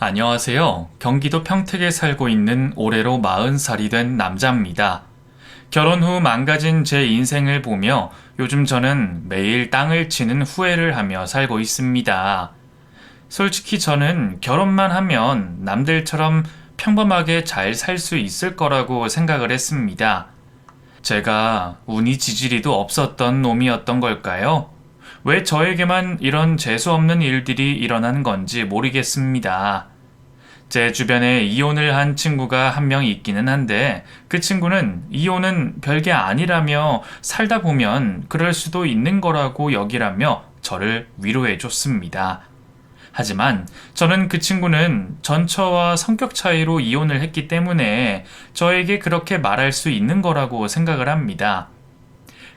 안녕하세요. 경기도 평택에 살고 있는 올해로 40살이 된 남자입니다. 결혼 후 망가진 제 인생을 보며 요즘 저는 매일 땅을 치는 후회를 하며 살고 있습니다. 솔직히 저는 결혼만 하면 남들처럼 평범하게 잘 살 수 있을 거라고 생각을 했습니다. 제가 운이 지지리도 없었던 놈이었던 걸까요? 왜 저에게만 이런 재수없는 일들이 일어난 건지 모르겠습니다. 제 주변에 이혼을 한 친구가 한 명 있기는 한데 그 친구는 이혼은 별게 아니라며 살다 보면 그럴 수도 있는 거라고 여기라며 저를 위로해 줬습니다. 하지만 저는 그 친구는 전처와 성격 차이로 이혼을 했기 때문에 저에게 그렇게 말할 수 있는 거라고 생각을 합니다.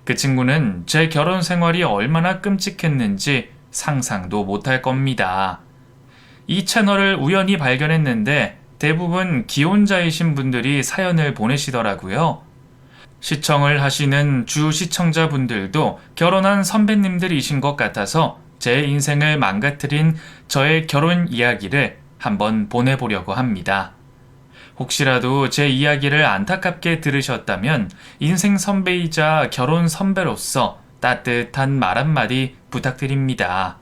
그 친구는 제 결혼 생활이 얼마나 끔찍했는지 상상도 못할 겁니다. 이 채널을 우연히 발견했는데 대부분 기혼자이신 분들이 사연을 보내시더라고요. 시청을 하시는 주 시청자분들도 결혼한 선배님들이신 것 같아서 제 인생을 망가뜨린 저의 결혼 이야기를 한번 보내보려고 합니다. 혹시라도 제 이야기를 안타깝게 들으셨다면 인생 선배이자 결혼 선배로서 따뜻한 말 한마디 부탁드립니다.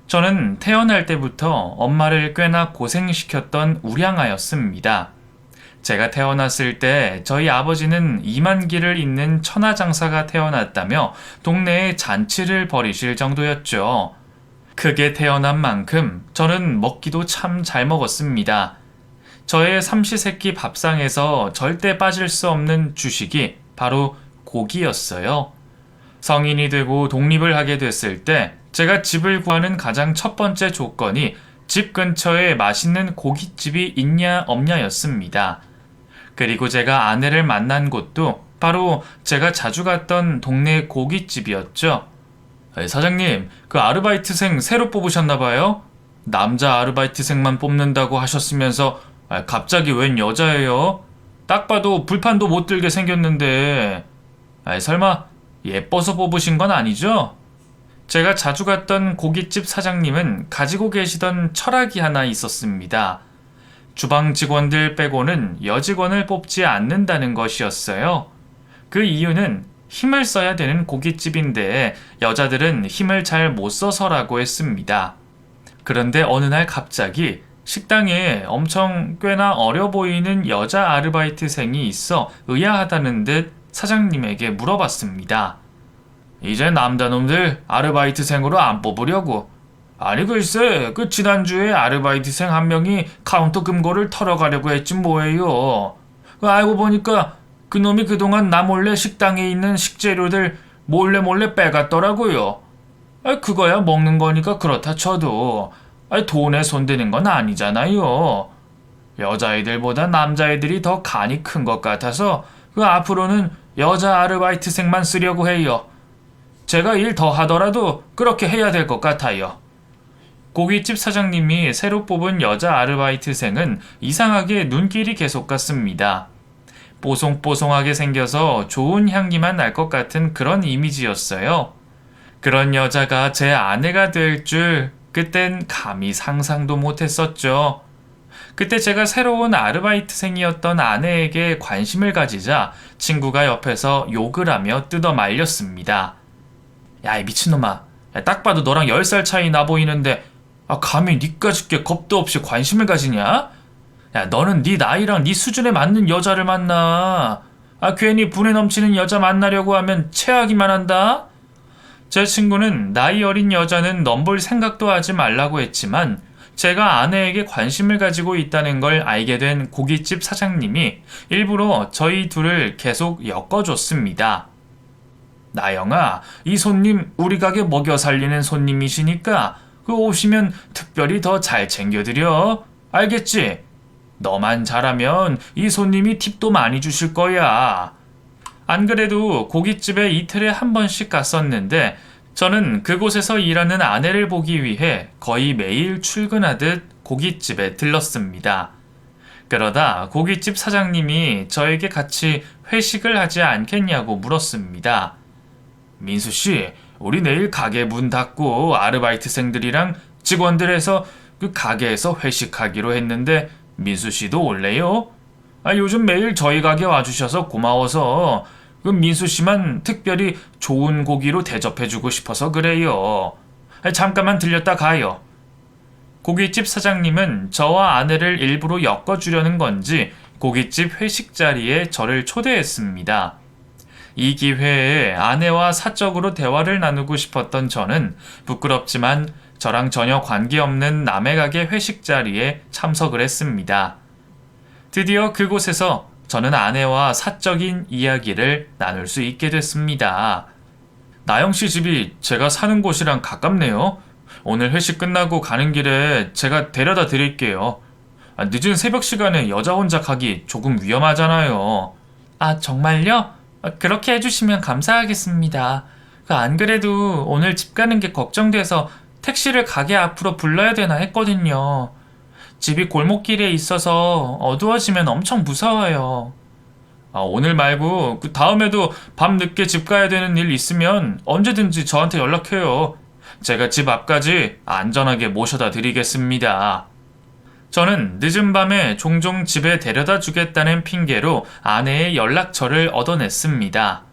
저는 태어날 때부터 엄마를 꽤나 고생시켰던 우량아였습니다. 제가 태어났을 때 저희 아버지는 이만기를 잇는 천하장사가 태어났다며 동네에 잔치를 벌이실 정도였죠. 크게 태어난 만큼 저는 먹기도 참 잘 먹었습니다. 저의 삼시세끼 밥상에서 절대 빠질 수 없는 주식이 바로 고기였어요. 성인이 되고 독립을 하게 됐을 때 제가 집을 구하는 가장 첫 번째 조건이 집 근처에 맛있는 고깃집이 있냐 없냐였습니다. 그리고 제가 아내를 만난 곳도 바로 제가 자주 갔던 동네 고깃집이었죠. 사장님, 그 아르바이트생 새로 뽑으셨나봐요? 남자 아르바이트생만 뽑는다고 하셨으면서 갑자기 웬 여자예요? 딱 봐도 불판도 못 들게 생겼는데 설마 예뻐서 뽑으신 건 아니죠? 제가 자주 갔던 고깃집 사장님은 가지고 계시던 철학이 하나 있었습니다. 주방 직원들 빼고는 여직원을 뽑지 않는다는 것이었어요. 그 이유는 힘을 써야 되는 고깃집인데 여자들은 힘을 잘 못 써서라고 했습니다. 그런데 어느 날 갑자기 식당에 엄청 꽤나 어려 보이는 여자 아르바이트생이 있어 의아하다는 듯 사장님에게 물어봤습니다. 이제 남자놈들 아르바이트생으로 안 뽑으려고. 아니 글쎄 그 지난주에 아르바이트생 한 명이 카운터 금고를 털어가려고 했지 뭐예요. 알고 보니까 그놈이 그동안 나 몰래 식당에 있는 식재료들 몰래 빼갔더라고요. 그거야 먹는 거니까 그렇다 쳐도 돈에 손대는 건 아니잖아요. 여자애들보다 남자애들이 더 간이 큰 것 같아서 앞으로는 여자 아르바이트생만 쓰려고 해요. 제가 일 더 하더라도 그렇게 해야 될 것 같아요. 고깃집 사장님이 새로 뽑은 여자 아르바이트생은 이상하게 눈길이 계속 갔습니다. 뽀송뽀송하게 생겨서 좋은 향기만 날 것 같은 그런 이미지였어요. 그런 여자가 제 아내가 될 줄 그땐 감히 상상도 못했었죠. 그때 제가 새로운 아르바이트생이었던 아내에게 관심을 가지자 친구가 옆에서 욕을 하며 뜯어 말렸습니다. 야, 이 미친놈아. 딱 봐도 너랑 10살 차이 나 보이는데 감히 니까짓게 겁도 없이 관심을 가지냐? 야, 너는 네 나이랑 네 수준에 맞는 여자를 만나. 괜히 분에 넘치는 여자 만나려고 하면 체하기만 한다? 제 친구는 나이 어린 여자는 넘볼 생각도 하지 말라고 했지만 제가 아내에게 관심을 가지고 있다는 걸 알게 된 고깃집 사장님이 일부러 저희 둘을 계속 엮어줬습니다. 나영아, 이 손님 우리 가게 먹여 살리는 손님이시니까 오시면 특별히 더 잘 챙겨드려. 알겠지? 너만 잘하면 이 손님이 팁도 많이 주실 거야. 안 그래도 고깃집에 이틀에 한 번씩 갔었는데 저는 그곳에서 일하는 아내를 보기 위해 거의 매일 출근하듯 고깃집에 들렀습니다. 그러다 고깃집 사장님이 저에게 같이 회식을 하지 않겠냐고 물었습니다. 민수씨, 우리 내일 가게 문 닫고 아르바이트생들이랑 직원들에서 그 가게에서 회식하기로 했는데 민수 씨도 올래요? 요즘 매일 저희 가게 와주셔서 고마워서 그 민수 씨만 특별히 좋은 고기로 대접해주고 싶어서 그래요. 잠깐만 들렸다 가요. 고깃집 사장님은 저와 아내를 일부러 엮어주려는 건지 고깃집 회식 자리에 저를 초대했습니다. 이 기회에 아내와 사적으로 대화를 나누고 싶었던 저는 부끄럽지만 저랑 전혀 관계없는 남의 가게 회식 자리에 참석을 했습니다. 드디어 그곳에서 저는 아내와 사적인 이야기를 나눌 수 있게 됐습니다. 나영 씨 집이 제가 사는 곳이랑 가깝네요. 오늘 회식 끝나고 가는 길에 제가 데려다 드릴게요. 늦은 새벽 시간에 여자 혼자 가기 조금 위험하잖아요. 아, 정말요? 그렇게 해주시면 감사하겠습니다. 안 그래도 오늘 집 가는 게 걱정돼서 택시를 가게 앞으로 불러야 되나 했거든요. 집이 골목길에 있어서 어두워지면 엄청 무서워요. 오늘 말고 그 다음에도 밤 늦게 집 가야 되는 일 있으면 언제든지 저한테 연락해요. 제가 집 앞까지 안전하게 모셔다 드리겠습니다. 저는 늦은 밤에 종종 집에 데려다 주겠다는 핑계로 아내의 연락처를 얻어냈습니다.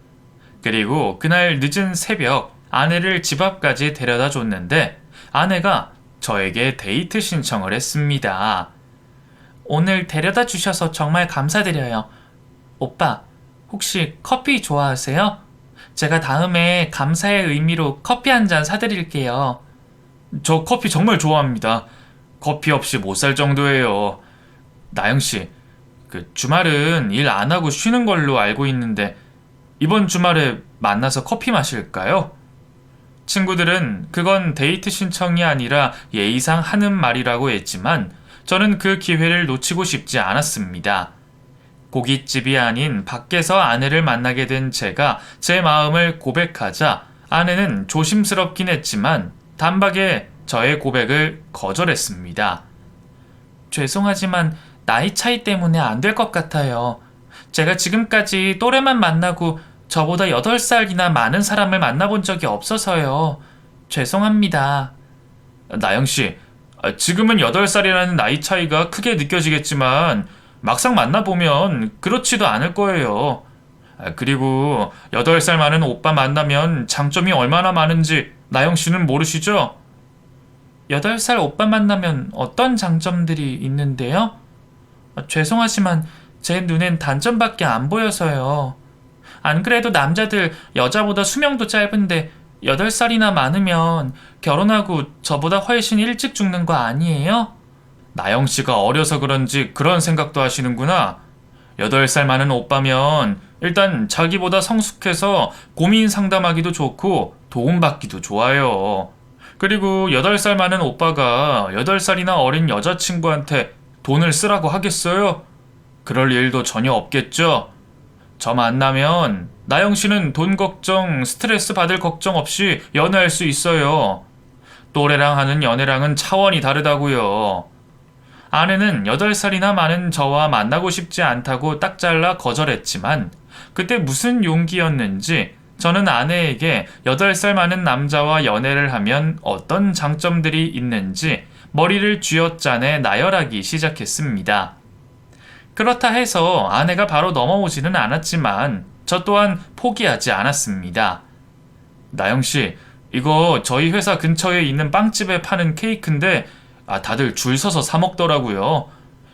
그리고 그날 늦은 새벽 아내를 집 앞까지 데려다 줬는데 아내가 저에게 데이트 신청을 했습니다. 오늘 데려다 주셔서 정말 감사드려요. 오빠, 혹시 커피 좋아하세요? 제가 다음에 감사의 의미로 커피 한 잔 사드릴게요. 저 커피 정말 좋아합니다. 커피 없이 못 살 정도예요. 나영씨, 주말은 일 안 하고 쉬는 걸로 알고 있는데 이번 주말에 만나서 커피 마실까요? 친구들은 그건 데이트 신청이 아니라 예의상 하는 말이라고 했지만 저는 그 기회를 놓치고 싶지 않았습니다. 고깃집이 아닌 밖에서 아내를 만나게 된 제가 제 마음을 고백하자 아내는 조심스럽긴 했지만 단박에 저의 고백을 거절했습니다. 죄송하지만 나이 차이 때문에 안 될 것 같아요. 제가 지금까지 또래만 만나고 저보다 8살이나 많은 사람을 만나본 적이 없어서요. 죄송합니다. 나영씨, 지금은 8살이라는 나이 차이가 크게 느껴지겠지만 막상 만나보면 그렇지도 않을 거예요. 그리고 8살 많은 오빠 만나면 장점이 얼마나 많은지 나영씨는 모르시죠? 8살 오빠 만나면 어떤 장점들이 있는데요? 죄송하지만 제 눈엔 단점밖에 안 보여서요. 안 그래도 남자들 여자보다 수명도 짧은데 8살이나 많으면 결혼하고 저보다 훨씬 일찍 죽는 거 아니에요? 나영씨가 어려서 그런지 그런 생각도 하시는구나. 8살 많은 오빠면 일단 자기보다 성숙해서 고민 상담하기도 좋고 도움받기도 좋아요. 그리고 8살 많은 오빠가 8살이나 어린 여자친구한테 돈을 쓰라고 하겠어요? 그럴 일도 전혀 없겠죠? 저 만나면 나영씨는 돈 걱정, 스트레스 받을 걱정 없이 연애할 수 있어요. 또래랑 하는 연애랑은 차원이 다르다고요. 아내는 8살이나 많은 저와 만나고 싶지 않다고 딱 잘라 거절했지만 그때 무슨 용기였는지 저는 아내에게 8살 많은 남자와 연애를 하면 어떤 장점들이 있는지 머리를 쥐어짜내 나열하기 시작했습니다. 그렇다 해서 아내가 바로 넘어오지는 않았지만 저 또한 포기하지 않았습니다. 나영씨, 이거 저희 회사 근처에 있는 빵집에 파는 케이크인데 다들 줄 서서 사 먹더라고요.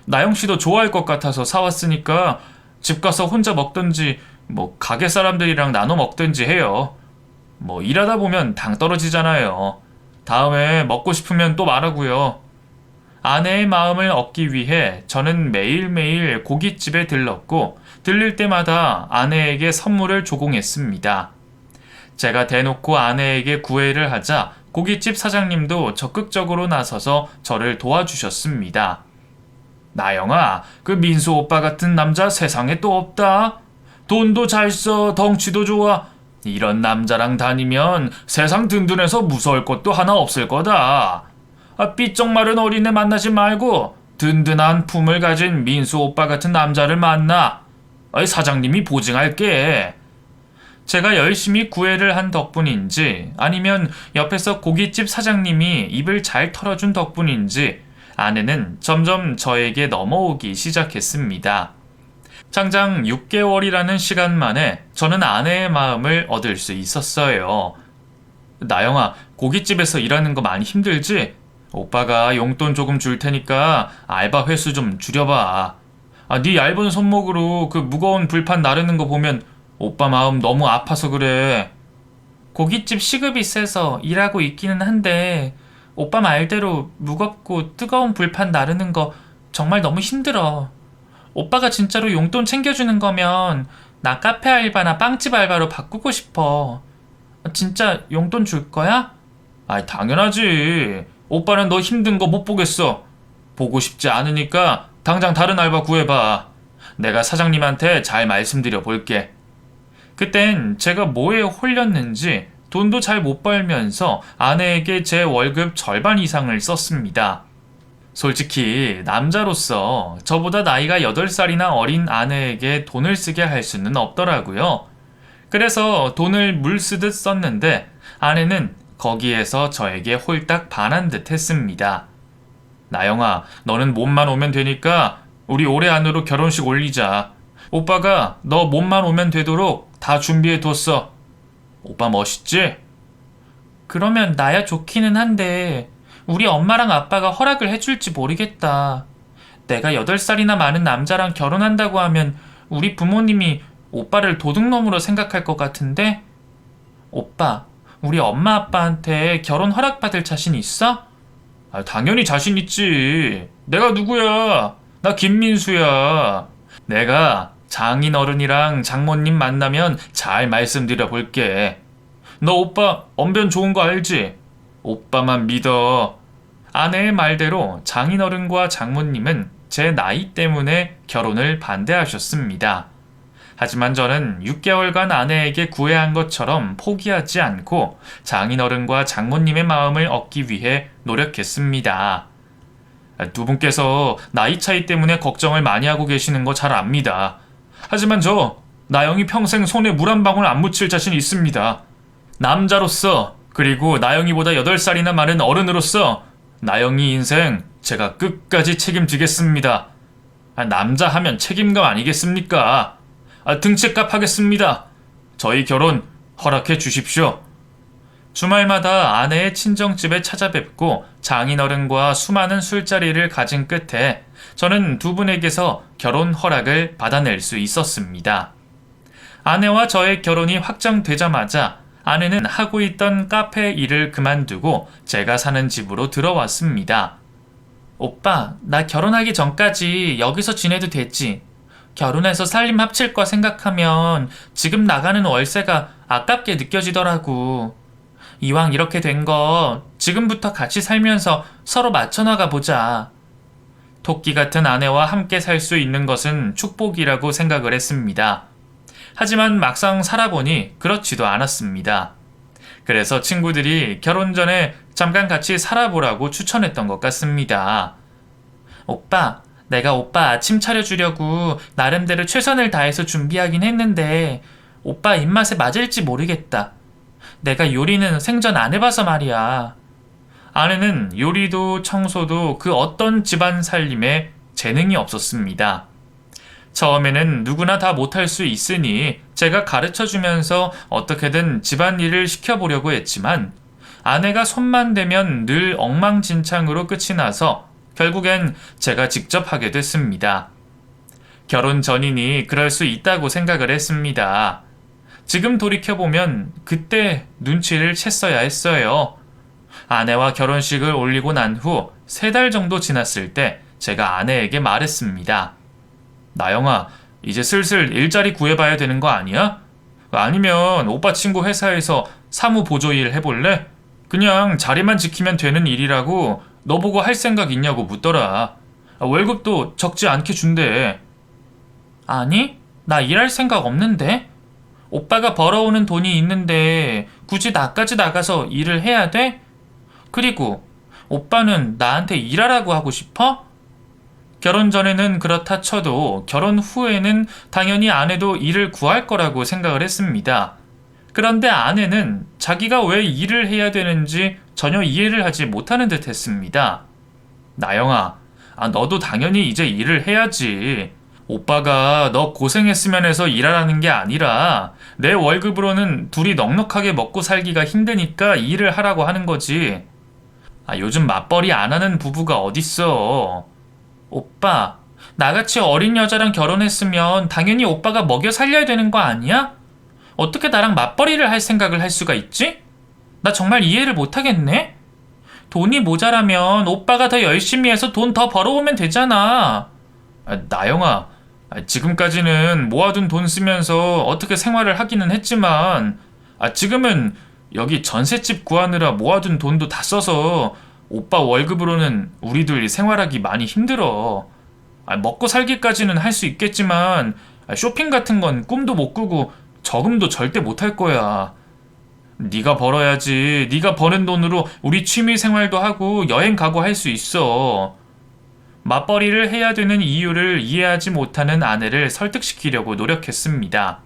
나영씨도 좋아할 것 같아서 사왔으니까 집 가서 혼자 먹든지 가게 사람들이랑 나눠 먹든지 해요. 일하다 보면 당 떨어지잖아요. 다음에 먹고 싶으면 또 말하고요. 아내의 마음을 얻기 위해 저는 매일매일 고깃집에 들렀고 들릴 때마다 아내에게 선물을 조공했습니다. 제가 대놓고 아내에게 구애를 하자 고깃집 사장님도 적극적으로 나서서 저를 도와주셨습니다. 나영아, 그 민수 오빠 같은 남자 세상에 또 없다. 돈도 잘 써, 덩치도 좋아. 이런 남자랑 다니면 세상 든든해서 무서울 것도 하나 없을 거다. 삐쩍 마른 어린애 만나지 말고 든든한 품을 가진 민수 오빠 같은 남자를 만나. 사장님이 보증할게. 제가 열심히 구애를 한 덕분인지 아니면 옆에서 고깃집 사장님이 입을 잘 털어준 덕분인지 아내는 점점 저에게 넘어오기 시작했습니다. 장장 6개월이라는 시간 만에 저는 아내의 마음을 얻을 수 있었어요. 나영아, 고깃집에서 일하는 거 많이 힘들지? 오빠가 용돈 조금 줄 테니까 알바 횟수 좀 줄여봐. 네 얇은 손목으로 그 무거운 불판 나르는 거 보면 오빠 마음 너무 아파서 그래. 고깃집 시급이 세서 일하고 있기는 한데 오빠 말대로 무겁고 뜨거운 불판 나르는 거 정말 너무 힘들어. 오빠가 진짜로 용돈 챙겨주는 거면 나 카페 알바나 빵집 알바로 바꾸고 싶어. 진짜 용돈 줄 거야? 당연하지. 오빠는 너 힘든 거 못 보겠어. 보고 싶지 않으니까 당장 다른 알바 구해봐. 내가 사장님한테 잘 말씀드려 볼게. 그땐 제가 뭐에 홀렸는지 돈도 잘 못 벌면서 아내에게 제 월급 절반 이상을 썼습니다. 솔직히 남자로서 저보다 나이가 8살이나 어린 아내에게 돈을 쓰게 할 수는 없더라고요. 그래서 돈을 물 쓰듯 썼는데 아내는 거기에서 저에게 홀딱 반한 듯 했습니다. 나영아, 너는 몸만 오면 되니까 우리 올해 안으로 결혼식 올리자. 오빠가 너 몸만 오면 되도록 다 준비해뒀어. 오빠 멋있지? 그러면 나야 좋기는 한데 우리 엄마랑 아빠가 허락을 해줄지 모르겠다. 내가 8살이나 많은 남자랑 결혼한다고 하면 우리 부모님이 오빠를 도둑놈으로 생각할 것 같은데? 오빠, 우리 엄마 아빠한테 결혼 허락받을 자신 있어? 당연히 자신 있지. 내가 누구야? 나 김민수야. 내가 장인어른이랑 장모님 만나면 잘 말씀드려 볼게. 너 오빠 언변 좋은 거 알지? 오빠만 믿어. 아내의 말대로 장인어른과 장모님은 제 나이 때문에 결혼을 반대하셨습니다. 하지만 저는 6개월간 아내에게 구애한 것처럼 포기하지 않고 장인어른과 장모님의 마음을 얻기 위해 노력했습니다. 두 분께서 나이 차이 때문에 걱정을 많이 하고 계시는 거 잘 압니다. 하지만 저 나영이 평생 손에 물 한 방울 안 묻힐 자신 있습니다. 남자로서 그리고 나영이보다 8살이나 많은 어른으로서 나영이 인생 제가 끝까지 책임지겠습니다. 남자 하면 책임감 아니겠습니까? 등치값 하겠습니다. 저희 결혼 허락해 주십시오. 주말마다 아내의 친정집에 찾아뵙고 장인어른과 수많은 술자리를 가진 끝에 저는 두 분에게서 결혼 허락을 받아낼 수 있었습니다. 아내와 저의 결혼이 확정되자마자 아내는 하고 있던 카페 일을 그만두고 제가 사는 집으로 들어왔습니다. 오빠, 나 결혼하기 전까지 여기서 지내도 됐지? 결혼해서 살림 합칠 거 생각하면 지금 나가는 월세가 아깝게 느껴지더라고. 이왕 이렇게 된 거 지금부터 같이 살면서 서로 맞춰나가 보자. 토끼 같은 아내와 함께 살 수 있는 것은 축복이라고 생각을 했습니다. 하지만 막상 살아보니 그렇지도 않았습니다. 그래서 친구들이 결혼 전에 잠깐 같이 살아보라고 추천했던 것 같습니다. 오빠, 내가 오빠 아침 차려주려고 나름대로 최선을 다해서 준비하긴 했는데 오빠 입맛에 맞을지 모르겠다. 내가 요리는 생전 안 해봐서 말이야. 아내는 요리도 청소도 그 어떤 집안 살림에 재능이 없었습니다. 처음에는 누구나 다 못할 수 있으니 제가 가르쳐주면서 어떻게든 집안일을 시켜보려고 했지만 아내가 손만 대면 늘 엉망진창으로 끝이 나서 결국엔 제가 직접 하게 됐습니다. 결혼 전이니 그럴 수 있다고 생각을 했습니다. 지금 돌이켜보면 그때 눈치를 챘어야 했어요. 아내와 결혼식을 올리고 난 후 3달 정도 지났을 때 제가 아내에게 말했습니다. 나영아, 이제 슬슬 일자리 구해봐야 되는 거 아니야? 아니면 오빠 친구 회사에서 사무보조일 해볼래? 그냥 자리만 지키면 되는 일이라고 너 보고 할 생각 있냐고 묻더라. 월급도 적지 않게 준대. 아니, 나 일할 생각 없는데? 오빠가 벌어오는 돈이 있는데 굳이 나까지 나가서 일을 해야 돼? 그리고 오빠는 나한테 일하라고 하고 싶어? 결혼 전에는 그렇다 쳐도 결혼 후에는 당연히 아내도 일을 구할 거라고 생각을 했습니다. 그런데 아내는 자기가 왜 일을 해야 되는지 전혀 이해를 하지 못하는 듯 했습니다. 나영아, 너도 당연히 이제 일을 해야지. 오빠가 너 고생했으면 해서 일하라는 게 아니라 내 월급으로는 둘이 넉넉하게 먹고 살기가 힘드니까 일을 하라고 하는 거지. 요즘 맞벌이 안 하는 부부가 어딨어. 오빠, 나같이 어린 여자랑 결혼했으면 당연히 오빠가 먹여 살려야 되는 거 아니야? 어떻게 나랑 맞벌이를 할 생각을 할 수가 있지? 나 정말 이해를 못하겠네? 돈이 모자라면 오빠가 더 열심히 해서 돈 더 벌어오면 되잖아. 나영아, 지금까지는 모아둔 돈 쓰면서 어떻게 생활을 하기는 했지만, 지금은 여기 전셋집 구하느라 모아둔 돈도 다 써서 오빠 월급으로는 우리 둘이 생활하기 많이 힘들어. 먹고 살기까지는 할 수 있겠지만 쇼핑 같은 건 꿈도 못 꾸고 저금도 절대 못 할 거야. 네가 벌어야지. 네가 버는 돈으로 우리 취미 생활도 하고 여행 가고 할 수 있어. 맞벌이를 해야 되는 이유를 이해하지 못하는 아내를 설득시키려고 노력했습니다.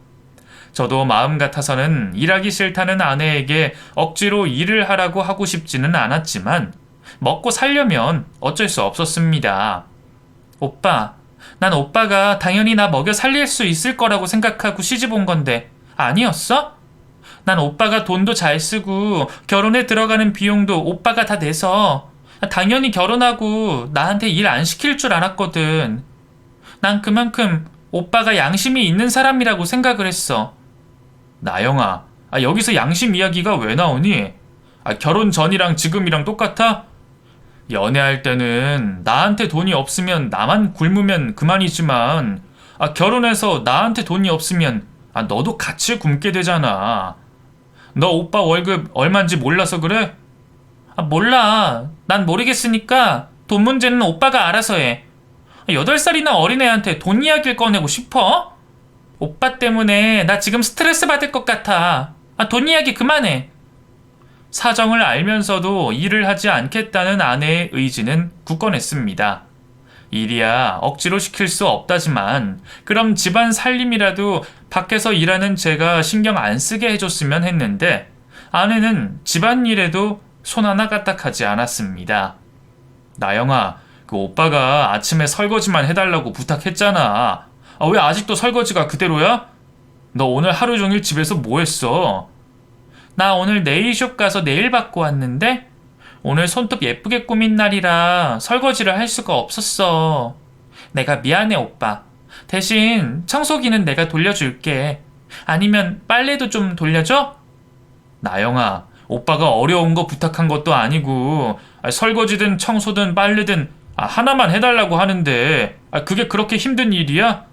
저도 마음 같아서는 일하기 싫다는 아내에게 억지로 일을 하라고 하고 싶지는 않았지만 먹고 살려면 어쩔 수 없었습니다. 오빠, 난 오빠가 당연히 나 먹여 살릴 수 있을 거라고 생각하고 시집 온 건데 아니었어? 난 오빠가 돈도 잘 쓰고 결혼에 들어가는 비용도 오빠가 다 내서 당연히 결혼하고 나한테 일 안 시킬 줄 알았거든. 난 그만큼 오빠가 양심이 있는 사람이라고 생각을 했어. 나영아, 여기서 양심 이야기가 왜 나오니? 결혼 전이랑 지금이랑 똑같아? 연애할 때는 나한테 돈이 없으면 나만 굶으면 그만이지만 결혼해서 나한테 돈이 없으면 너도 같이 굶게 되잖아. 너 오빠 월급 얼만지 몰라서 그래? 몰라. 난 모르겠으니까 돈 문제는 오빠가 알아서 해. 8살이나 어린애한테 돈 이야기를 꺼내고 싶어? 오빠 때문에 나 지금 스트레스 받을 것 같아. 돈 이야기 그만해. 사정을 알면서도 일을 하지 않겠다는 아내의 의지는 굳건했습니다. 일이야 억지로 시킬 수 없다지만 그럼 집안 살림이라도 밖에서 일하는 제가 신경 안 쓰게 해줬으면 했는데 아내는 집안일에도 손 하나 까딱하지 않았습니다. 나영아, 그 오빠가 아침에 설거지만 해달라고 부탁했잖아. 왜 아직도 설거지가 그대로야? 너 오늘 하루 종일 집에서 뭐 했어? 나 오늘 네일숍 가서 네일 받고 왔는데 오늘 손톱 예쁘게 꾸민 날이라 설거지를 할 수가 없었어. 내가 미안해 오빠. 대신 청소기는 내가 돌려줄게. 아니면 빨래도 좀 돌려줘? 나영아, 오빠가 어려운 거 부탁한 것도 아니고 설거지든 청소든 빨래든 하나만 해달라고 하는데 그게 그렇게 힘든 일이야?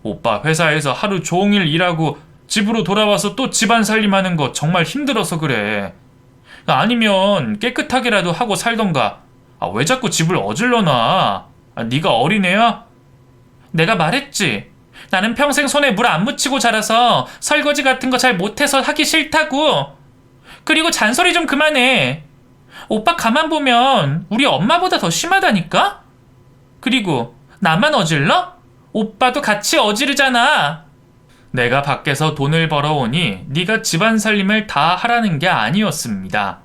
오빠 회사에서 하루 종일 일하고 집으로 돌아와서 또 집안 살림하는 거 정말 힘들어서 그래. 아니면 깨끗하게라도 하고 살던가. 왜 자꾸 집을 어질러 놔? 네가 어린애야? 내가 말했지. 나는 평생 손에 물 안 묻히고 자라서 설거지 같은 거 잘 못해서 하기 싫다고. 그리고 잔소리 좀 그만해. 오빠 가만 보면 우리 엄마보다 더 심하다니까? 그리고 나만 어질러? 오빠도 같이 어지르잖아. 내가 밖에서 돈을 벌어오니 네가 집안 살림을 다 하라는 게 아니었습니다.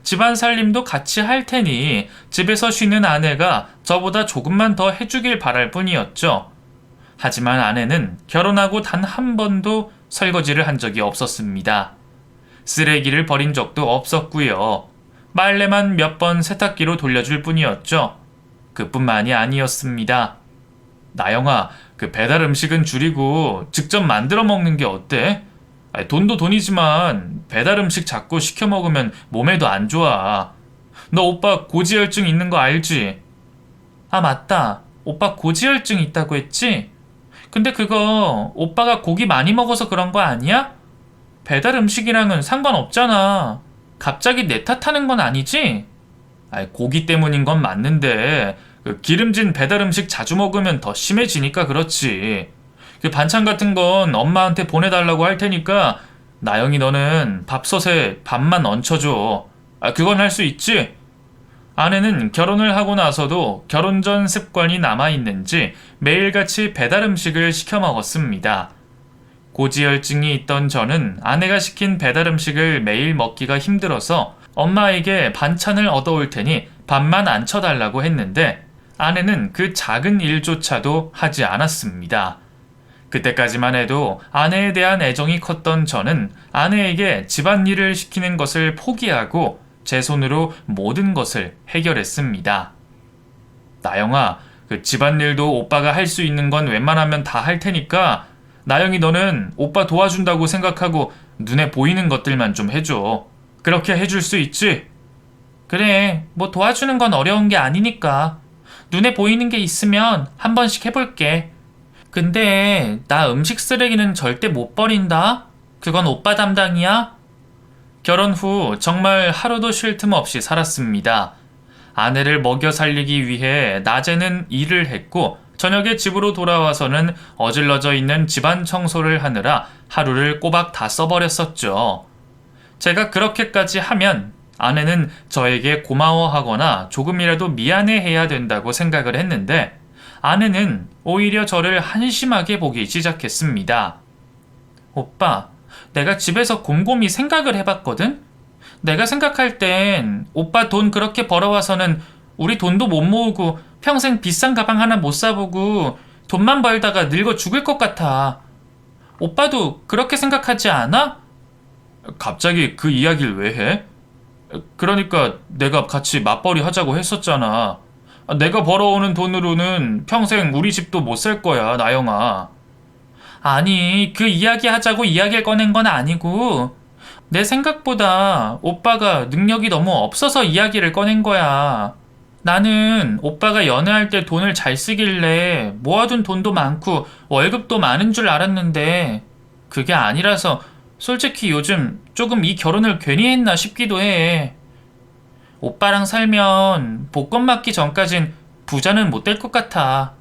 집안 살림도 같이 할 테니 집에서 쉬는 아내가 저보다 조금만 더 해주길 바랄 뿐이었죠. 하지만 아내는 결혼하고 단 한 번도 설거지를 한 적이 없었습니다. 쓰레기를 버린 적도 없었고요. 빨래만 몇 번 세탁기로 돌려줄 뿐이었죠. 그뿐만이 아니었습니다. 나영아, 그 배달 음식은 줄이고 직접 만들어 먹는 게 어때? 돈도 돈이지만 배달 음식 자꾸 시켜 먹으면 몸에도 안 좋아. 너 오빠 고지혈증 있는 거 알지? 맞다. 오빠 고지혈증 있다고 했지? 근데 그거 오빠가 고기 많이 먹어서 그런 거 아니야? 배달 음식이랑은 상관없잖아. 갑자기 내 탓하는 건 아니지? 고기 때문인 건 맞는데 그 기름진 배달 음식 자주 먹으면 더 심해지니까 그렇지. 그 반찬 같은 건 엄마한테 보내달라고 할 테니까 나영이 너는 밥솥에 밥만 얹혀줘. 그건 할 수 있지? 아내는 결혼을 하고 나서도 결혼 전 습관이 남아있는지 매일같이 배달 음식을 시켜 먹었습니다. 고지혈증이 있던 저는 아내가 시킨 배달 음식을 매일 먹기가 힘들어서 엄마에게 반찬을 얻어올 테니 밥만 안 쳐달라고 했는데 아내는 그 작은 일조차도 하지 않았습니다. 그때까지만 해도 아내에 대한 애정이 컸던 저는 아내에게 집안일을 시키는 것을 포기하고 제 손으로 모든 것을 해결했습니다. 나영아, 그 집안일도 오빠가 할 수 있는 건 웬만하면 다 할 테니까 나영이 너는 오빠 도와준다고 생각하고 눈에 보이는 것들만 좀 해줘. 그렇게 해줄 수 있지? 그래, 뭐 도와주는 건 어려운 게 아니니까. 눈에 보이는 게 있으면 한 번씩 해볼게. 근데 나 음식 쓰레기는 절대 못 버린다. 그건 오빠 담당이야. 결혼 후 정말 하루도 쉴 틈 없이 살았습니다. 아내를 먹여 살리기 위해 낮에는 일을 했고 저녁에 집으로 돌아와서는 어질러져 있는 집안 청소를 하느라 하루를 꼬박 다 써버렸었죠. 제가 그렇게까지 하면 아내는 저에게 고마워하거나 조금이라도 미안해해야 된다고 생각을 했는데 아내는 오히려 저를 한심하게 보기 시작했습니다. 오빠, 내가 집에서 곰곰이 생각을 해봤거든? 내가 생각할 땐 오빠 돈 그렇게 벌어와서는 우리 돈도 못 모으고 평생 비싼 가방 하나 못 사보고 돈만 벌다가 늙어 죽을 것 같아. 오빠도 그렇게 생각하지 않아? 갑자기 그 이야기를 왜 해? 그러니까 내가 같이 맞벌이 하자고 했었잖아. 내가 벌어오는 돈으로는 평생 우리 집도 못 살 거야, 나영아. 아니, 그 이야기 하자고 이야기를 꺼낸 건 아니고 내 생각보다 오빠가 능력이 너무 없어서 이야기를 꺼낸 거야. 나는 오빠가 연애할 때 돈을 잘 쓰길래 모아둔 돈도 많고 월급도 많은 줄 알았는데 그게 아니라서 솔직히 요즘 조금 이 결혼을 괜히 했나 싶기도 해. 오빠랑 살면 복권 맞기 전까진 부자는 못 될 것 같아.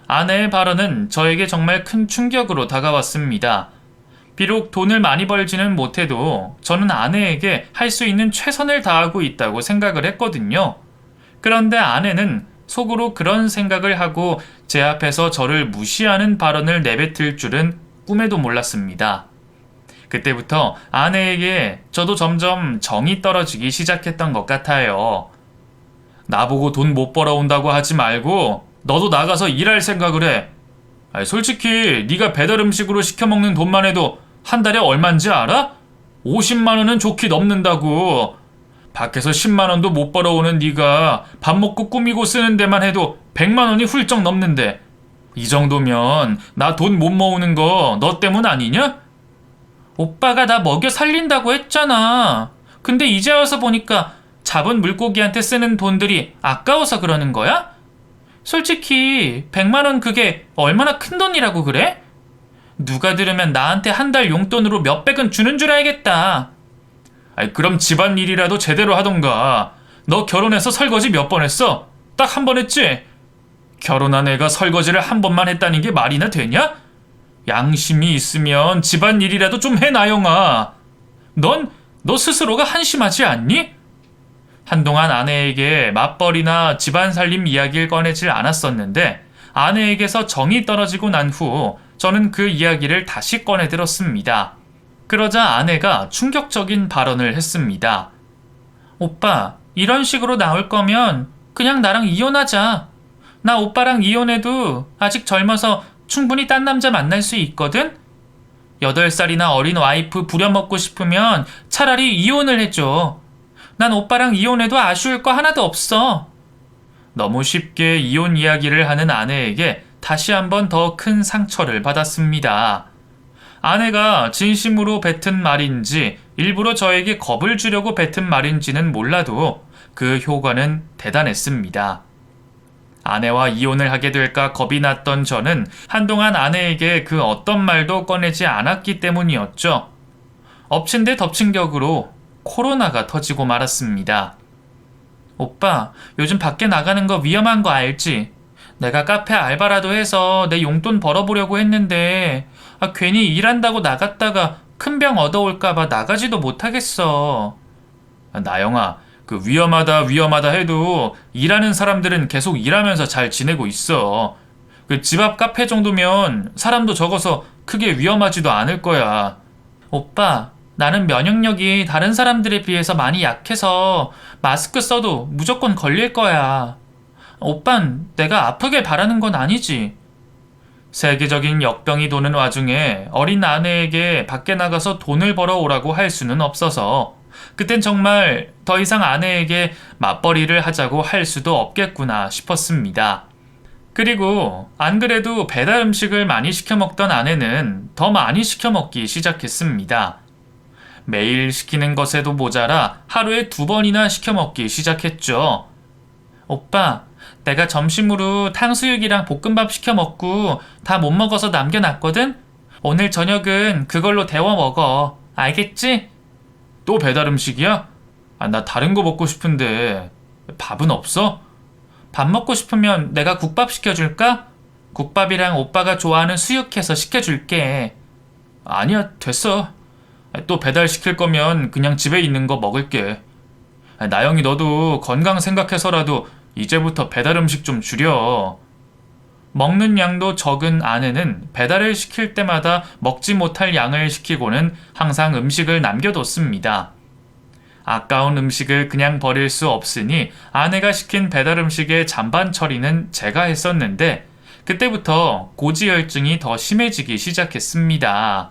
아내의 발언은 저에게 정말 큰 충격으로 다가왔습니다. 비록 돈을 많이 벌지는 못해도 저는 아내에게 할 수 있는 최선을 다하고 있다고 생각을 했거든요. 그런데 아내는 속으로 그런 생각을 하고 제 앞에서 저를 무시하는 발언을 내뱉을 줄은 꿈에도 몰랐습니다. 그때부터 아내에게 저도 점점 정이 떨어지기 시작했던 것 같아요. 나보고 돈 못 벌어온다고 하지 말고 너도 나가서 일할 생각을 해. 솔직히 네가 배달 음식으로 시켜먹는 돈만 해도 한 달에 얼만지 알아? 50만 원은 좋게 넘는다고. 밖에서 10만 원도 못 벌어오는 네가 밥 먹고 꾸미고 쓰는 데만 해도 100만 원이 훌쩍 넘는데 이 정도면 나 돈 못 모으는 거 너 때문 아니냐? 오빠가 나 먹여 살린다고 했잖아. 근데 이제 와서 보니까 잡은 물고기한테 쓰는 돈들이 아까워서 그러는 거야? 솔직히 100만 원 그게 얼마나 큰 돈이라고 그래? 누가 들으면 나한테 한 달 용돈으로 몇백은 주는 줄 알겠다. 그럼 집안일이라도 제대로 하던가. 너 결혼해서 설거지 몇 번 했어? 딱 한 번 했지? 결혼한 애가 설거지를 한 번만 했다는 게 말이나 되냐? 양심이 있으면 집안일이라도 좀 해, 나영아. 너 스스로가 한심하지 않니? 한동안 아내에게 맞벌이나 집안 살림 이야기를 꺼내질 않았었는데 아내에게서 정이 떨어지고 난 후 저는 그 이야기를 다시 꺼내 들었습니다. 그러자 아내가 충격적인 발언을 했습니다. 오빠, 이런 식으로 나올 거면 그냥 나랑 이혼하자. 나 오빠랑 이혼해도 아직 젊어서 충분히 딴 남자 만날 수 있거든? 8살이나 어린 와이프 부려먹고 싶으면 차라리 이혼을 해줘. 난 오빠랑 이혼해도 아쉬울 거 하나도 없어. 너무 쉽게 이혼 이야기를 하는 아내에게 다시 한번 더 큰 상처를 받았습니다. 아내가 진심으로 뱉은 말인지 일부러 저에게 겁을 주려고 뱉은 말인지는 몰라도 그 효과는 대단했습니다. 아내와 이혼을 하게 될까 겁이 났던 저는 한동안 아내에게 그 어떤 말도 꺼내지 않았기 때문이었죠. 엎친 데 덮친 격으로 코로나가 터지고 말았습니다. 오빠, 요즘 밖에 나가는 거 위험한 거 알지? 내가 카페 알바라도 해서 내 용돈 벌어보려고 했는데 괜히 일한다고 나갔다가 큰 병 얻어올까봐 나가지도 못하겠어. 나영아, 그 위험하다 해도 일하는 사람들은 계속 일하면서 잘 지내고 있어. 그 집 앞 카페 정도면 사람도 적어서 크게 위험하지도 않을 거야. 오빠, 나는 면역력이 다른 사람들에 비해서 많이 약해서 마스크 써도 무조건 걸릴 거야. 오빤 내가 아프길 바라는 건 아니지. 세계적인 역병이 도는 와중에 어린 아내에게 밖에 나가서 돈을 벌어오라고 할 수는 없어서 그땐 정말 더 이상 아내에게 맞벌이를 하자고 할 수도 없겠구나 싶었습니다. 그리고 안 그래도 배달 음식을 많이 시켜 먹던 아내는 더 많이 시켜 먹기 시작했습니다. 매일 시키는 것에도 모자라 하루에 2번이나 시켜 먹기 시작했죠. 오빠, 내가 점심으로 탕수육이랑 볶음밥 시켜 먹고 다 못 먹어서 남겨놨거든? 오늘 저녁은 그걸로 데워 먹어. 알겠지? 또 배달 음식이야? 나 다른 거 먹고 싶은데 밥은 없어? 밥 먹고 싶으면 내가 국밥 시켜줄까? 국밥이랑 오빠가 좋아하는 수육해서 시켜줄게. 아니야, 됐어. 또 배달 시킬 거면 그냥 집에 있는 거 먹을게. 나영이 너도 건강 생각해서라도 이제부터 배달 음식 좀 줄여. 먹는 양도 적은 아내는 배달을 시킬 때마다 먹지 못할 양을 시키고는 항상 음식을 남겨뒀습니다. 아까운 음식을 그냥 버릴 수 없으니 아내가 시킨 배달 음식의 잔반 처리는 제가 했었는데 그때부터 고지혈증이 더 심해지기 시작했습니다.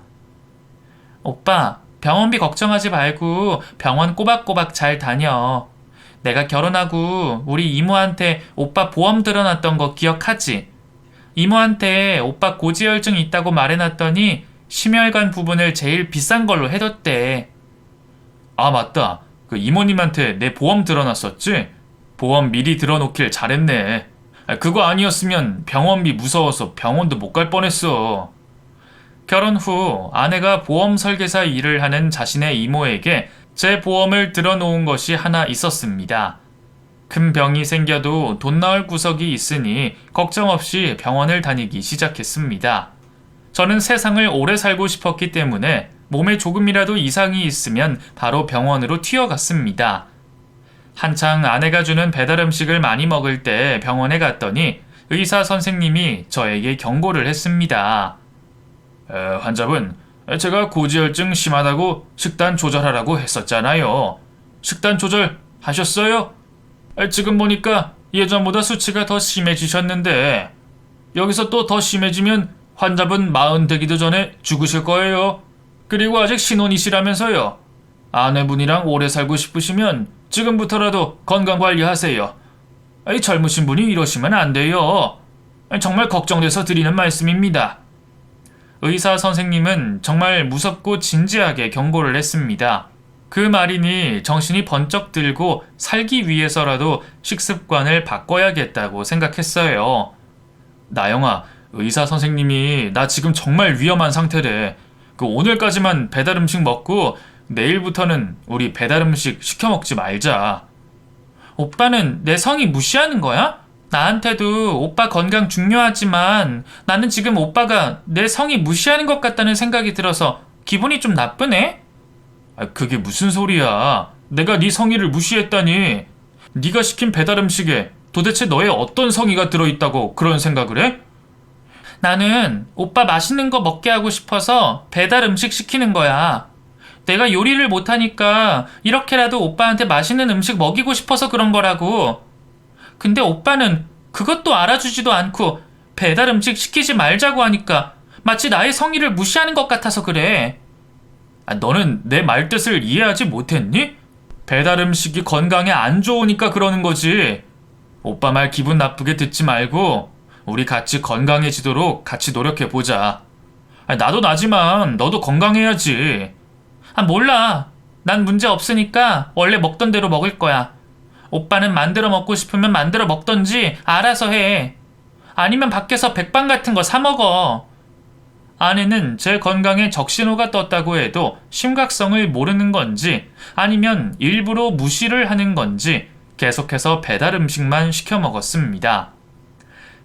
오빠, 병원비 걱정하지 말고 병원 꼬박꼬박 잘 다녀. 내가 결혼하고 우리 이모한테 오빠 보험 들어놨던 거 기억하지? 이모한테 오빠 고지혈증 있다고 말해놨더니 심혈관 부분을 제일 비싼 걸로 해뒀대. 아, 맞다. 그 이모님한테 내 보험 들어놨었지? 보험 미리 들어놓길 잘했네. 그거 아니었으면 병원비 무서워서 병원도 못 갈 뻔했어. 결혼 후 아내가 보험 설계사 일을 하는 자신의 이모에게 제 보험을 들어놓은 것이 하나 있었습니다. 큰 병이 생겨도 돈 나올 구석이 있으니 걱정 없이 병원을 다니기 시작했습니다. 저는 세상을 오래 살고 싶었기 때문에 몸에 조금이라도 이상이 있으면 바로 병원으로 튀어갔습니다. 한창 아내가 주는 배달 음식을 많이 먹을 때 병원에 갔더니 의사 선생님이 저에게 경고를 했습니다. 환자분, 제가 고지혈증 심하다고 식단 조절하라고 했었잖아요. 식단 조절 하셨어요? 지금 보니까 예전보다 수치가 더 심해지셨는데 여기서 또 더 심해지면 환자분 40 되기도 전에 죽으실 거예요. 그리고 아직 신혼이시라면서요. 아내분이랑 오래 살고 싶으시면 지금부터라도 건강관리하세요. 젊으신 분이 이러시면 안 돼요. 정말 걱정돼서 드리는 말씀입니다. 의사 선생님은 정말 무섭고 진지하게 경고를 했습니다. 그 말이니 정신이 번쩍 들고 살기 위해서라도 식습관을 바꿔야겠다고 생각했어요. 나영아, 의사 선생님이 나 지금 정말 위험한 상태래. 오늘까지만 배달 음식 먹고 내일부터는 우리 배달 음식 시켜 먹지 말자. 오빠는 내 성의 무시하는 거야? 나한테도 오빠 건강 중요하지만 나는 지금 오빠가 내 성의 무시하는 것 같다는 생각이 들어서 기분이 좀 나쁘네? 그게 무슨 소리야. 내가 네 성의를 무시했다니. 네가 시킨 배달 음식에 도대체 너의 어떤 성의가 들어있다고 그런 생각을 해? 나는 오빠 맛있는 거 먹게 하고 싶어서 배달 음식 시키는 거야. 내가 요리를 못하니까 이렇게라도 오빠한테 맛있는 음식 먹이고 싶어서 그런 거라고. 근데 오빠는 그것도 알아주지도 않고 배달 음식 시키지 말자고 하니까 마치 나의 성의를 무시하는 것 같아서 그래. 너는 내 말뜻을 이해하지 못했니? 배달 음식이 건강에 안 좋으니까 그러는 거지. 오빠 말 기분 나쁘게 듣지 말고 우리 같이 건강해지도록 같이 노력해보자. 나도 나지만 너도 건강해야지. 몰라. 난 문제 없으니까 원래 먹던 대로 먹을 거야. 오빠는 만들어 먹고 싶으면 만들어 먹던지 알아서 해. 아니면 밖에서 백반 같은 거 사 먹어. 아내는 제 건강에 적신호가 떴다고 해도 심각성을 모르는 건지 아니면 일부러 무시를 하는 건지 계속해서 배달 음식만 시켜 먹었습니다.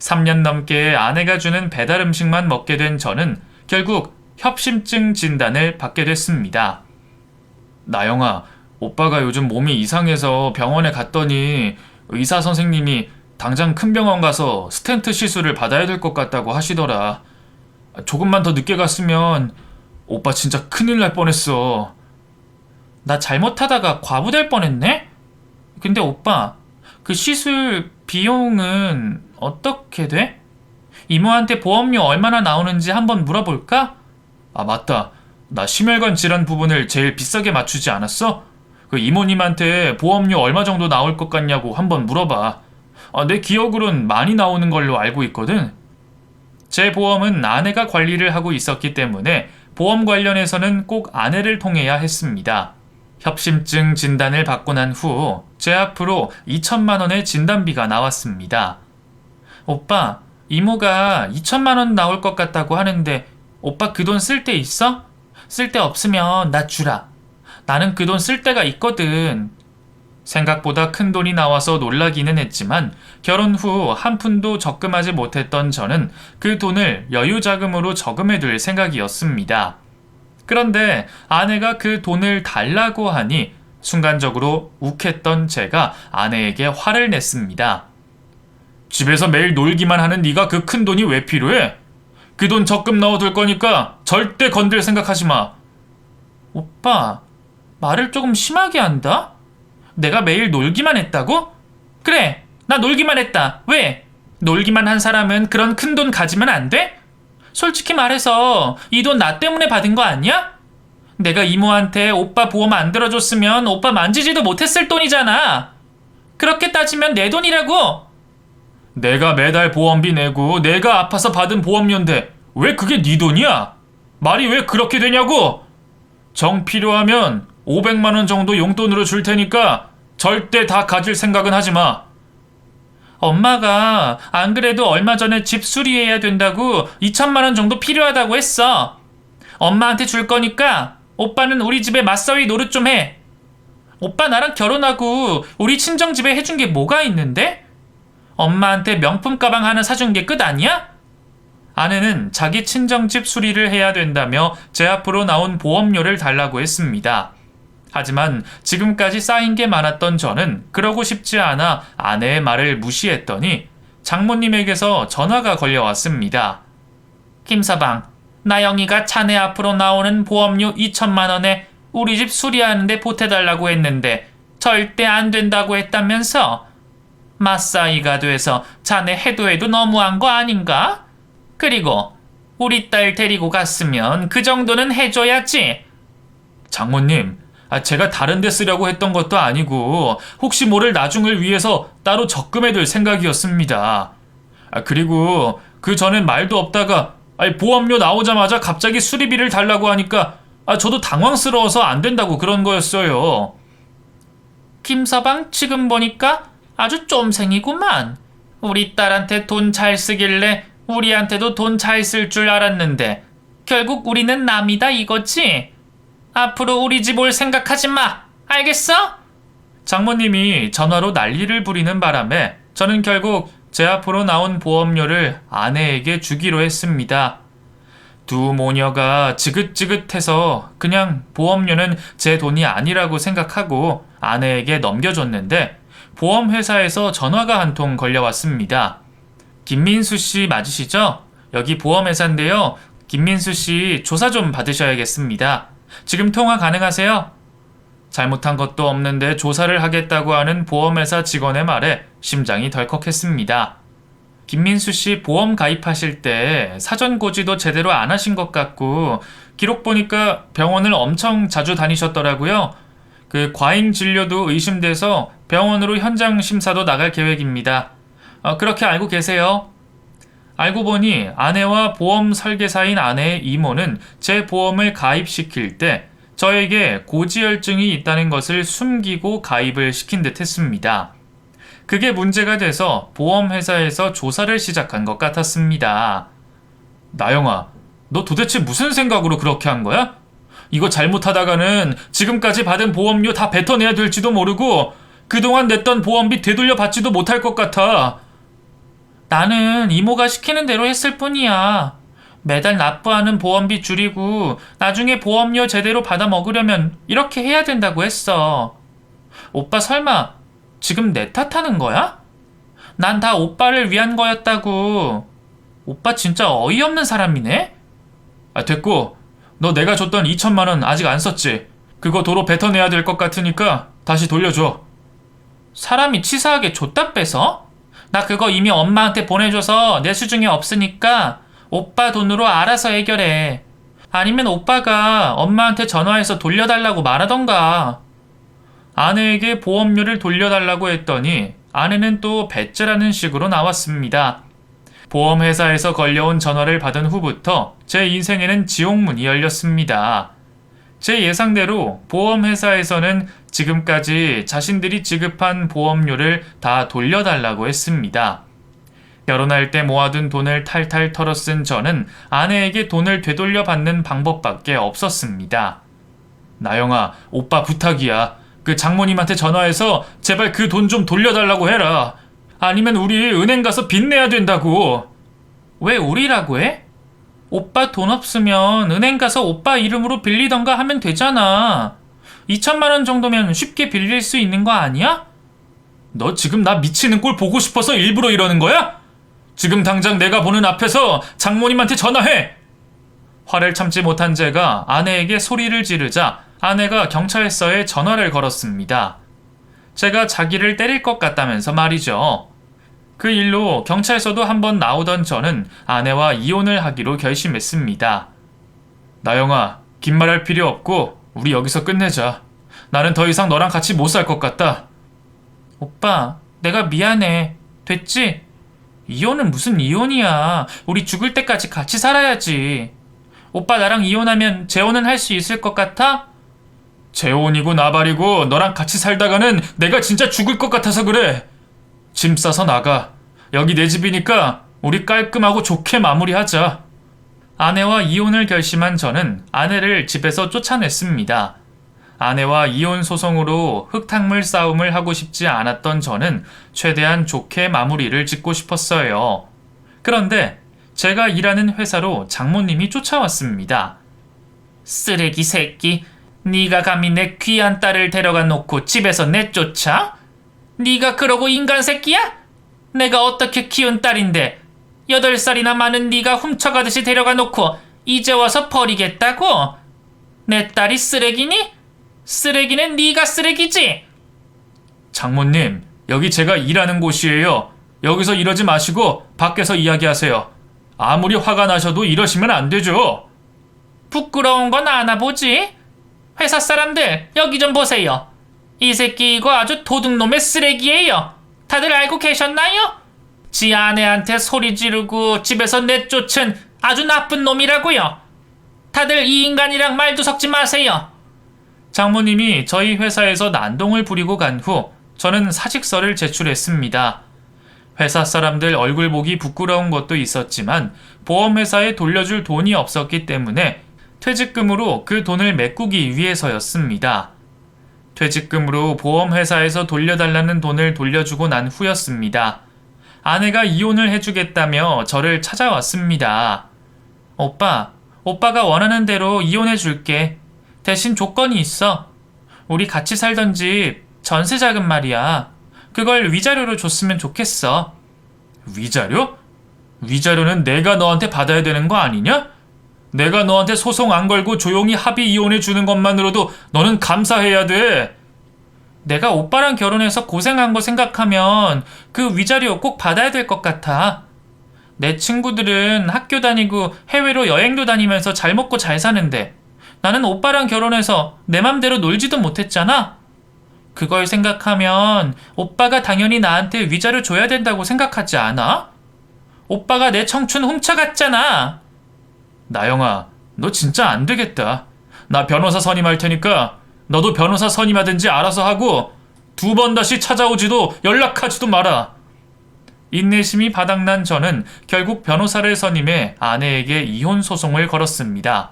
3년 넘게 아내가 주는 배달 음식만 먹게 된 저는 결국 협심증 진단을 받게 됐습니다. 나영아, 오빠가 요즘 몸이 이상해서 병원에 갔더니 의사 선생님이 당장 큰 병원 가서 스텐트 시술을 받아야 될 것 같다고 하시더라. 조금만 더 늦게 갔으면 오빠 진짜 큰일 날 뻔했어. 나 잘못하다가 과부될 뻔했네? 근데 오빠, 그 시술 비용은 어떻게 돼? 이모한테 보험료 얼마나 나오는지 한번 물어볼까? 아, 맞다. 나 심혈관 질환 부분을 제일 비싸게 맞추지 않았어? 그 이모님한테 보험료 얼마 정도 나올 것 같냐고 한번 물어봐. 내 기억으론 많이 나오는 걸로 알고 있거든. 제 보험은 아내가 관리를 하고 있었기 때문에 보험 관련해서는 꼭 아내를 통해야 했습니다. 협심증 진단을 받고 난 후 제 앞으로 2천만 원의 진단비가 나왔습니다. 오빠, 이모가 2천만 원 나올 것 같다고 하는데 오빠 그 돈 쓸 데 있어? 쓸 데 없으면 나 주라. 나는 그 돈 쓸 데가 있거든. 생각보다 큰 돈이 나와서 놀라기는 했지만 결혼 후 한 푼도 적금하지 못했던 저는 그 돈을 여유자금으로 저금해둘 생각이었습니다. 그런데 아내가 그 돈을 달라고 하니 순간적으로 욱했던 제가 아내에게 화를 냈습니다. 집에서 매일 놀기만 하는 네가 그 큰 돈이 왜 필요해? 그 돈 적금 넣어둘 거니까 절대 건들 생각하지 마. 오빠, 말을 조금 심하게 한다? 내가 매일 놀기만 했다고? 그래, 나 놀기만 했다. 왜? 놀기만 한 사람은 그런 큰 돈 가지면 안 돼? 솔직히 말해서 이 돈 나 때문에 받은 거 아니야? 내가 이모한테 오빠 보험 안 들어줬으면 오빠 만지지도 못했을 돈이잖아. 그렇게 따지면 내 돈이라고. 내가 매달 보험비 내고 내가 아파서 받은 보험료인데 왜 그게 네 돈이야? 말이 왜 그렇게 되냐고? 정 필요하면 500만 원 정도 용돈으로 줄 테니까 절대 다 가질 생각은 하지 마. 엄마가 안 그래도 얼마 전에 집 수리해야 된다고 2천만 원 정도 필요하다고 했어. 엄마한테 줄 거니까 오빠는 우리 집에 맞서위 노릇 좀 해. 오빠 나랑 결혼하고 우리 친정집에 해준 게 뭐가 있는데? 엄마한테 명품 가방 하나 사준 게 끝 아니야? 아내는 자기 친정집 수리를 해야 된다며 제 앞으로 나온 보험료를 달라고 했습니다. 하지만 지금까지 쌓인 게 많았던 저는 그러고 싶지 않아 아내의 말을 무시했더니 장모님에게서 전화가 걸려왔습니다. 김서방, 나영이가 자네 앞으로 나오는 보험료 2천만 원에 우리 집 수리하는데 보태달라고 했는데 절대 안 된다고 했다면서? 맞사이가 돼서 자네 해도 너무한 거 아닌가? 그리고 우리 딸 데리고 갔으면 그 정도는 해줘야지. 장모님, 제가 다른 데 쓰려고 했던 것도 아니고 혹시 모를 나중을 위해서 따로 적금해둘 생각이었습니다. 그리고 그 전엔 말도 없다가 보험료 나오자마자 갑자기 수리비를 달라고 하니까 저도 당황스러워서 안 된다고 그런 거였어요. 김서방, 지금 보니까 아주 쫌생이구만. 우리 딸한테 돈 잘 쓰길래 우리한테도 돈 잘 쓸 줄 알았는데 결국 우리는 남이다 이거지? 앞으로 우리 집 올 생각하지 마. 알겠어? 장모님이 전화로 난리를 부리는 바람에 저는 결국 제 앞으로 나온 보험료를 아내에게 주기로 했습니다. 두 모녀가 지긋지긋해서 그냥 보험료는 제 돈이 아니라고 생각하고 아내에게 넘겨줬는데 보험회사에서 전화가 한 통 걸려왔습니다. 김민수 씨 맞으시죠? 여기 보험회사인데요. 김민수 씨 조사 좀 받으셔야겠습니다. 지금 통화 가능하세요? 잘못한 것도 없는데 조사를 하겠다고 하는 보험회사 직원의 말에 심장이 덜컥했습니다. 김민수 씨 보험 가입하실 때 사전 고지도 제대로 안 하신 것 같고 기록 보니까 병원을 엄청 자주 다니셨더라고요. 그 과잉 진료도 의심돼서 병원으로 현장 심사도 나갈 계획입니다. 그렇게 알고 계세요? 알고 보니 아내와 보험 설계사인 아내의 이모는 제 보험을 가입시킬 때 저에게 고지혈증이 있다는 것을 숨기고 가입을 시킨 듯 했습니다. 그게 문제가 돼서 보험회사에서 조사를 시작한 것 같았습니다. 나영아, 너 도대체 무슨 생각으로 그렇게 한 거야? 이거 잘못하다가는 지금까지 받은 보험료 다 뱉어내야 될지도 모르고 그동안 냈던 보험비 되돌려 받지도 못할 것 같아. 나는 이모가 시키는 대로 했을 뿐이야. 매달 납부하는 보험비 줄이고 나중에 보험료 제대로 받아 먹으려면 이렇게 해야 된다고 했어. 오빠 설마 지금 내 탓하는 거야? 난 다 오빠를 위한 거였다고. 오빠 진짜 어이없는 사람이네? 아, 됐고. 너 내가 줬던 2천만 원 아직 안 썼지? 그거 도로 뱉어내야 될 것 같으니까 다시 돌려줘. 사람이 치사하게 줬다 뺏어? 나 그거 이미 엄마한테 보내줘서 내 수중에 없으니까 오빠 돈으로 알아서 해결해. 아니면 오빠가 엄마한테 전화해서 돌려달라고 말하던가. 아내에게 보험료를 돌려달라고 했더니 아내는 또 배째라는 식으로 나왔습니다. 보험회사에서 걸려온 전화를 받은 후부터 제 인생에는 지옥문이 열렸습니다. 제 예상대로 보험회사에서는 지금까지 자신들이 지급한 보험료를 다 돌려달라고 했습니다. 결혼할 때 모아둔 돈을 탈탈 털어 쓴 저는 아내에게 돈을 되돌려 받는 방법밖에 없었습니다. 나영아, 오빠 부탁이야. 그 장모님한테 전화해서 제발 그 돈 좀 돌려달라고 해라. 아니면 우리 은행 가서 빚 내야 된다고. 왜 우리라고 해? 오빠 돈 없으면 은행 가서 오빠 이름으로 빌리던가 하면 되잖아. 2천만 원 정도면 쉽게 빌릴 수 있는 거 아니야? 너 지금 나 미치는 꼴 보고 싶어서 일부러 이러는 거야? 지금 당장 내가 보는 앞에서 장모님한테 전화해! 화를 참지 못한 제가 아내에게 소리를 지르자 아내가 경찰서에 전화를 걸었습니다. 제가 자기를 때릴 것 같다면서 말이죠. 그 일로 경찰서도 한번 나오던 저는 아내와 이혼을 하기로 결심했습니다. 나영아, 긴 말할 필요 없고 우리 여기서 끝내자. 나는 더 이상 너랑 같이 못 살 것 같다. 오빠, 내가 미안해. 됐지? 이혼은 무슨 이혼이야. 우리 죽을 때까지 같이 살아야지. 오빠 나랑 이혼하면 재혼은 할 수 있을 것 같아? 재혼이고 나발이고 너랑 같이 살다가는 내가 진짜 죽을 것 같아서 그래. 짐 싸서 나가. 여기 내 집이니까 우리 깔끔하고 좋게 마무리하자. 아내와 이혼을 결심한 저는 아내를 집에서 쫓아냈습니다. 아내와 이혼 소송으로 흙탕물 싸움을 하고 싶지 않았던 저는 최대한 좋게 마무리를 짓고 싶었어요. 그런데 제가 일하는 회사로 장모님이 쫓아왔습니다. 쓰레기 새끼, 네가 감히 내 귀한 딸을 데려가 놓고 집에서 내쫓아? 네가 그러고 인간 새끼야? 내가 어떻게 키운 딸인데 8살이나 많은 네가 훔쳐가듯이 데려가 놓고 이제 와서 버리겠다고? 내 딸이 쓰레기니? 쓰레기는 네가 쓰레기지? 장모님, 여기 제가 일하는 곳이에요. 여기서 이러지 마시고 밖에서 이야기하세요. 아무리 화가 나셔도 이러시면 안 되죠. 부끄러운 건 아나 보지? 회사 사람들 여기 좀 보세요. 이 새끼 이거 아주 도둑놈의 쓰레기예요. 다들 알고 계셨나요? 지 아내한테 소리 지르고 집에서 내쫓은 아주 나쁜 놈이라고요. 다들 이 인간이랑 말도 섞지 마세요. 장모님이 저희 회사에서 난동을 부리고 간 후 저는 사직서를 제출했습니다. 회사 사람들 얼굴 보기 부끄러운 것도 있었지만 보험회사에 돌려줄 돈이 없었기 때문에 퇴직금으로 그 돈을 메꾸기 위해서였습니다. 퇴직금으로 보험회사에서 돌려달라는 돈을 돌려주고 난 후였습니다. 아내가 이혼을 해주겠다며 저를 찾아왔습니다. 오빠가 원하는 대로 이혼해줄게. 대신 조건이 있어. 우리 같이 살던 집 전세자금 말이야. 그걸 위자료로 줬으면 좋겠어. 위자료? 위자료는 내가 너한테 받아야 되는 거 아니냐? 내가 너한테 소송 안 걸고 조용히 합의 이혼해 주는 것만으로도 너는 감사해야 돼. 내가 오빠랑 결혼해서 고생한 거 생각하면 그 위자료 꼭 받아야 될 것 같아. 내 친구들은 학교 다니고 해외로 여행도 다니면서 잘 먹고 잘 사는데 나는 오빠랑 결혼해서 내 맘대로 놀지도 못했잖아. 그걸 생각하면 오빠가 당연히 나한테 위자료 줘야 된다고 생각하지 않아? 오빠가 내 청춘 훔쳐갔잖아. 나영아, 너 진짜 안 되겠다. 나 변호사 선임할 테니까 너도 변호사 선임하든지 알아서 하고 2번 다시 찾아오지도 연락하지도 마라. 인내심이 바닥난 저는 결국 변호사를 선임해 아내에게 이혼 소송을 걸었습니다.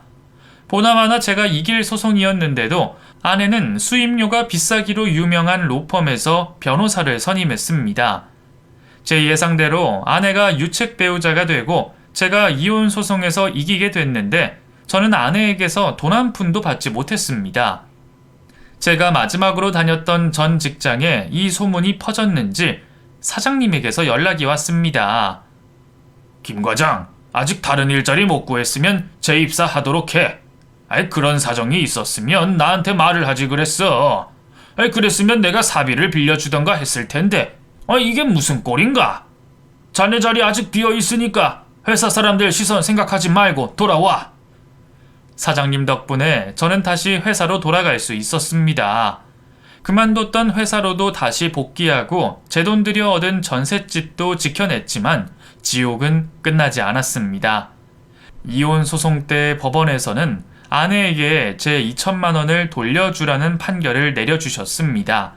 보나마나 제가 이길 소송이었는데도 아내는 수임료가 비싸기로 유명한 로펌에서 변호사를 선임했습니다. 제 예상대로 아내가 유책 배우자가 되고 제가 이혼 소송에서 이기게 됐는데 저는 아내에게서 돈 한 푼도 받지 못했습니다. 제가 마지막으로 다녔던 전 직장에 이 소문이 퍼졌는지 사장님에게서 연락이 왔습니다. 김 과장, 아직 다른 일자리 못 구했으면 재입사하도록 해. 그런 사정이 있었으면 나한테 말을 하지 그랬어. 그랬으면 내가 사비를 빌려주던가 했을 텐데. 이게 무슨 꼴인가? 자네 자리 아직 비어 있으니까 회사 사람들 시선 생각하지 말고 돌아와. 사장님 덕분에 저는 다시 회사로 돌아갈 수 있었습니다. 그만뒀던 회사로도 다시 복귀하고 제 돈 들여 얻은 전셋집도 지켜냈지만 지옥은 끝나지 않았습니다. 이혼 소송 때 법원에서는 아내에게 제 2천만 원을 돌려주라는 판결을 내려주셨습니다.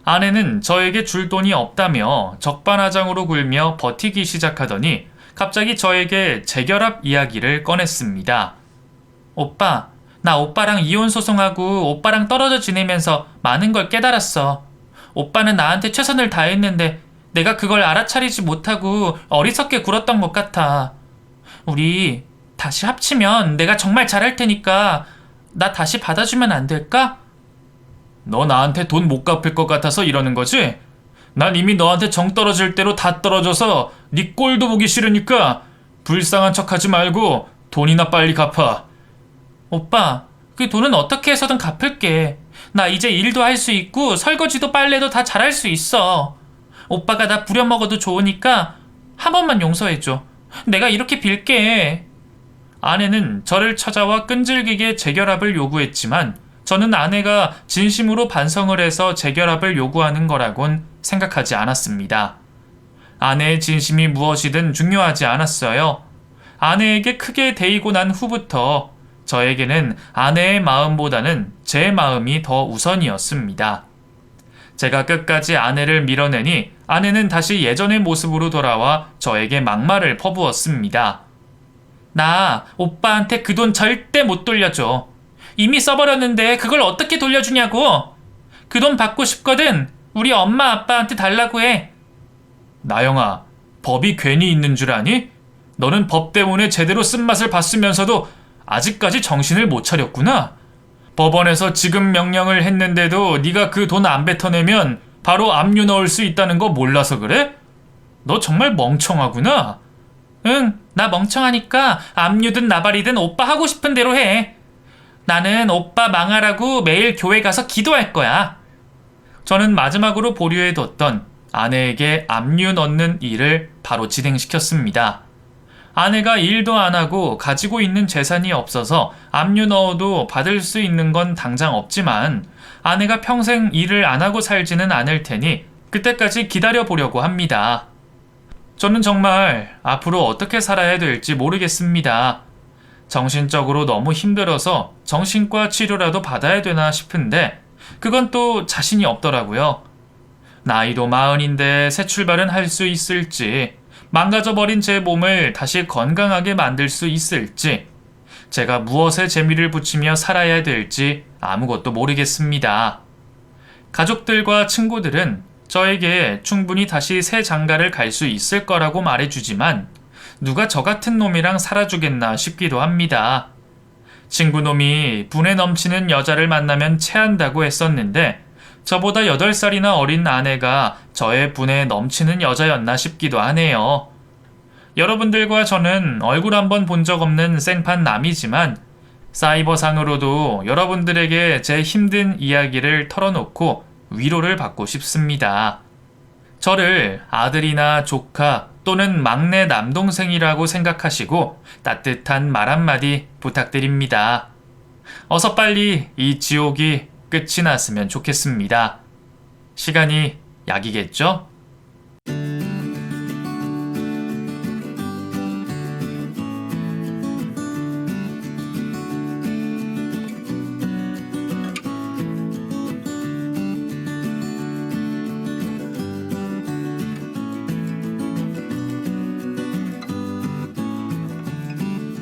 아내는 저에게 줄 돈이 없다며 적반하장으로 굴며 버티기 시작하더니 갑자기 저에게 재결합 이야기를 꺼냈습니다. 오빠, 나 오빠랑 이혼 소송하고 오빠랑 떨어져 지내면서 많은 걸 깨달았어. 오빠는 나한테 최선을 다했는데 내가 그걸 알아차리지 못하고 어리석게 굴었던 것 같아. 우리 다시 합치면 내가 정말 잘할 테니까 나 다시 받아주면 안 될까? 너 나한테 돈 못 갚을 것 같아서 이러는 거지? 난 이미 너한테 정 떨어질 대로 다 떨어져서 네 꼴도 보기 싫으니까 불쌍한 척하지 말고 돈이나 빨리 갚아. 오빠, 그 돈은 어떻게 해서든 갚을게. 나 이제 일도 할 수 있고 설거지도 빨래도 다 잘할 수 있어. 오빠가 나 부려먹어도 좋으니까 한 번만 용서해줘. 내가 이렇게 빌게. 아내는 저를 찾아와 끈질기게 재결합을 요구했지만 저는 아내가 진심으로 반성을 해서 재결합을 요구하는 거라곤 생각하지 않았습니다. 아내의 진심이 무엇이든 중요하지 않았어요. 아내에게 크게 데이고 난 후부터 저에게는 아내의 마음보다는 제 마음이 더 우선이었습니다. 제가 끝까지 아내를 밀어내니 아내는 다시 예전의 모습으로 돌아와 저에게 막말을 퍼부었습니다. 나 오빠한테 그 돈 절대 못 돌려줘. 이미 써버렸는데 그걸 어떻게 돌려주냐고. 그 돈 받고 싶거든. 우리 엄마 아빠한테 달라고 해. 나영아, 법이 괜히 있는 줄 아니? 너는 법 때문에 제대로 쓴맛을 봤으면서도 아직까지 정신을 못 차렸구나. 법원에서 지급 명령을 했는데도 네가 그 돈 안 뱉어내면 바로 압류 넣을 수 있다는 거 몰라서 그래? 너 정말 멍청하구나. 응, 나 멍청하니까 압류든 나발이든 오빠 하고 싶은 대로 해. 나는 오빠 망하라고 매일 교회 가서 기도할 거야. 저는 마지막으로 보류해뒀던 아내에게 압류 넣는 일을 바로 진행시켰습니다. 아내가 일도 안 하고 가지고 있는 재산이 없어서 압류 넣어도 받을 수 있는 건 당장 없지만 아내가 평생 일을 안 하고 살지는 않을 테니 그때까지 기다려보려고 합니다. 저는 정말 앞으로 어떻게 살아야 될지 모르겠습니다. 정신적으로 너무 힘들어서 정신과 치료라도 받아야 되나 싶은데 그건 또 자신이 없더라고요. 나이도 40인데 새 출발은 할 수 있을지, 망가져버린 제 몸을 다시 건강하게 만들 수 있을지, 제가 무엇에 재미를 붙이며 살아야 될지 아무것도 모르겠습니다. 가족들과 친구들은 저에게 충분히 다시 새 장가를 갈 수 있을 거라고 말해주지만 누가 저 같은 놈이랑 살아주겠나 싶기도 합니다. 친구놈이 분에 넘치는 여자를 만나면 체한다고 했었는데 저보다 8살이나 어린 아내가 저의 분에 넘치는 여자였나 싶기도 하네요. 여러분들과 저는 얼굴 한번 본 적 없는 생판 남이지만 사이버상으로도 여러분들에게 제 힘든 이야기를 털어놓고 위로를 받고 싶습니다. 저를 아들이나 조카 또는 막내 남동생이라고 생각하시고 따뜻한 말 한마디 부탁드립니다. 어서 빨리 이 지옥이 끝이 났으면 좋겠습니다. 시간이 약이겠죠?